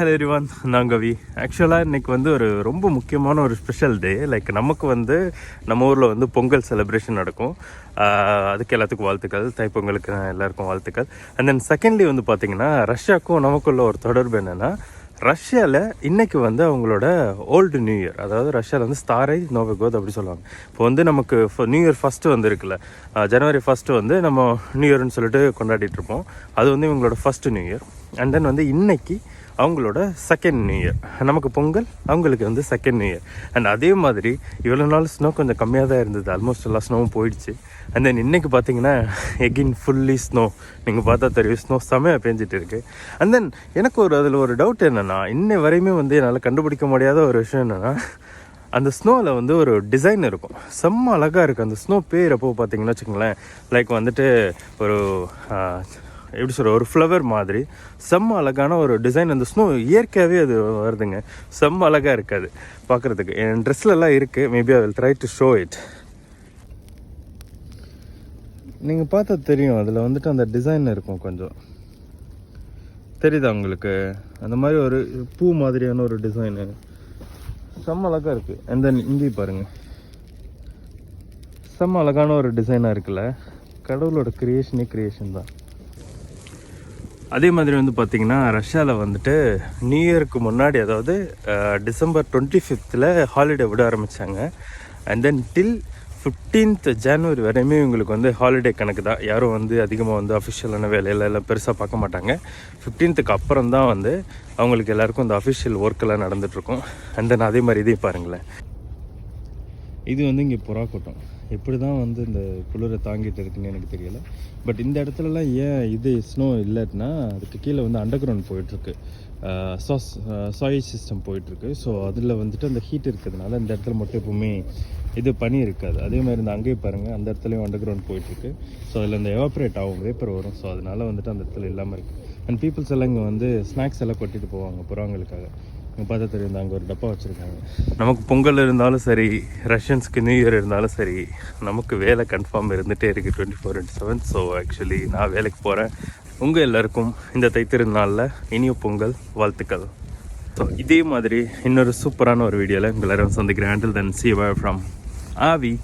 Hello everyone, நான் கவி. ஆக்சுவலாக இன்றைக்கி வந்து ஒரு ரொம்ப முக்கியமான ஒரு ஸ்பெஷல் டே. லைக் நமக்கு வந்து நம்ம ஊரில் வந்து பொங்கல் செலிப்ரேஷன் நடக்கும். அதுக்கு எல்லாத்துக்கும் வாழ்த்துக்கள். தைப்பொங்கலுக்கு எல்லாருக்கும் வாழ்த்துக்கள். அண்ட் தென் செகண்ட்லி வந்து பார்த்திங்கன்னா ரஷ்யாவுக்கும் நமக்குள்ள ஒரு தொடர்பு என்னென்னா, ரஷ்யாவில் இன்றைக்கி வந்து அவங்களோட ஓல்டு நியூ இயர். அதாவது ரஷ்யாவில் வந்து ஸ்தாரை நோவகோத் அப்படி சொல்லுவாங்க. இப்போ வந்து நமக்கு நியூ இயர் ஃபஸ்ட்டு வந்து இருக்குல்ல, ஜனவரி ஃபஸ்ட்டு வந்து நம்ம நியூ இயர்னு சொல்லிட்டு கொண்டாடிட்டுருப்போம். அது வந்து இவங்களோட first new year. And then வந்து இன்றைக்கி அவங்களோட செகண்ட் நியூ இயர். நமக்கு பொங்கல், அவங்களுக்கு வந்து செகண்ட் நியூ இயர். அண்ட் அதே மாதிரி இவ்வளோ நாள் ஸ்னோ கொஞ்சம் கம்மியாக தான் இருந்தது. ஆல்மோஸ்ட் எல்லா ஸ்னோவும் போயிடுச்சு. அண்ட் தென் இன்றைக்கி பார்த்தீங்கன்னா எகின் ஃபுல்லி ஸ்னோ. நீங்கள் பார்த்தா தெரியும், ஸ்னோ செமையாக பேஞ்சிட்டு இருக்குது. அண்ட் தென் எனக்கு அதில் ஒரு டவுட் என்னென்னா, இன்னை வரையுமே வந்து என்னால் கண்டுபிடிக்க முடியாத ஒரு விஷயம் என்னென்னா, அந்த ஸ்னோவில் வந்து ஒரு டிசைன் இருக்கும். செம்ம அழகாக இருக்குது. அந்த ஸ்னோ பேரப்போ பார்த்தீங்கன்னா வச்சுக்கோங்களேன், லைக் வந்துட்டு ஒரு எப்படி சொல்கிற ஒரு ஃப்ளவர் மாதிரி செம்ம அழகான ஒரு டிசைன். அந்த ஸ்னோ இயற்கையாகவே அது வருதுங்க. செம்ம அழகாக இருக்காது பார்க்குறதுக்கு. என் ட்ரெஸ்லலாம் இருக்குது. Maybe I will try to show it. நீங்கள் பார்த்தா தெரியும், அதில் வந்துட்டு அந்த டிசைன் இருக்கும். கொஞ்சம் தெரியுதா உங்களுக்கு? அந்த மாதிரி ஒரு பூ மாதிரியான ஒரு டிசைனு செம்ம அழகாக இருக்குது. அண்ட் தென் இங்கேயும் பாருங்கள், செம்ம அழகான ஒரு டிசைனாக இருக்குல்ல. கடவுளோட கிரியேஷன் தான். அதே மாதிரி வந்து பார்த்திங்கன்னா ரஷ்யாவில் வந்துட்டு நியூ இயருக்கு முன்னாடி, அதாவது டிசம்பர் 25th ஹாலிடே விட ஆரம்பித்தாங்க. அண்ட் தென் டில் 15th ஜனவரி வரையுமே இவங்களுக்கு வந்து ஹாலிடே கணக்கு தான். யாரும் வந்து அதிகமாக வந்து அஃபிஷியலான வேலையெல்லாம் பெருசாக பார்க்க மாட்டாங்க. 15th அப்புறம் தான் வந்து அவங்களுக்கு எல்லாேருக்கும் இந்த அஃபிஷியல் ஒர்க்கெல்லாம் நடந்துகிட்ருக்கும். அண்ட் தென் அதே மாதிரி இதையும் பாருங்களேன், இது வந்து இங்கே புறா கூட்டம். எப்படி தான் வந்து இந்த குளிரை தாங்கிட்டு இருக்குன்னு எனக்கு தெரியல. பட் இந்த இடத்துலலாம் ஏன் இது ஸ்னோ இல்லைன்னா, அதுக்கு கீழே வந்து அண்டர் கிரவுண்ட் போயிட்டுருக்கு, சாய் சிஸ்டம் போயிட்டுருக்கு. ஸோ அதில் வந்துட்டு அந்த ஹீட் இருக்கிறதுனால இந்த இடத்துல மட்டும் எப்பவுமே இது பனி இருக்காது. அதே மாதிரி இந்த அங்கேயே பாருங்கள், அந்த இடத்துலையும் அண்டர் கிரவுண்ட் போயிட்டுருக்கு. ஸோ அதில் இந்த எவாப்ரேட் ஆகும், வேப்பர் வரும். ஸோ அதனால் வந்துட்டு அந்த இடத்துல இல்லாமல் இருக்குது. அண்ட் பீப்புள்ஸ் எல்லாம் இங்கே வந்து ஸ்நாக்ஸ் எல்லாம் கொட்டிட்டு போவாங்க புறாங்களுக்காக. இங்கே பார்த்தா தெரியும், அங்கே ஒரு டப்பா வச்சுருக்காங்க. நமக்கு பொங்கல் இருந்தாலும் சரி, ரஷ்யன்ஸ்க்கு நியூ இயர் இருந்தாலும் சரி, நமக்கு வேலை கன்ஃபார்ம் இருந்துகிட்டே இருக்குது 24/7. ஸோ ஆக்சுவலி நான் வேலைக்கு போகிறேன். உங்கள் எல்லாருக்கும் இந்த தைத்திருநாளில் இனிய பொங்கல் வாழ்த்துக்கள். ஸோ இதே மாதிரி இன்னொரு சூப்பரான ஒரு வீடியோவில் உங்கள் எல்லாரும் சந்திக்கிறேன். Until then, see you from Avi.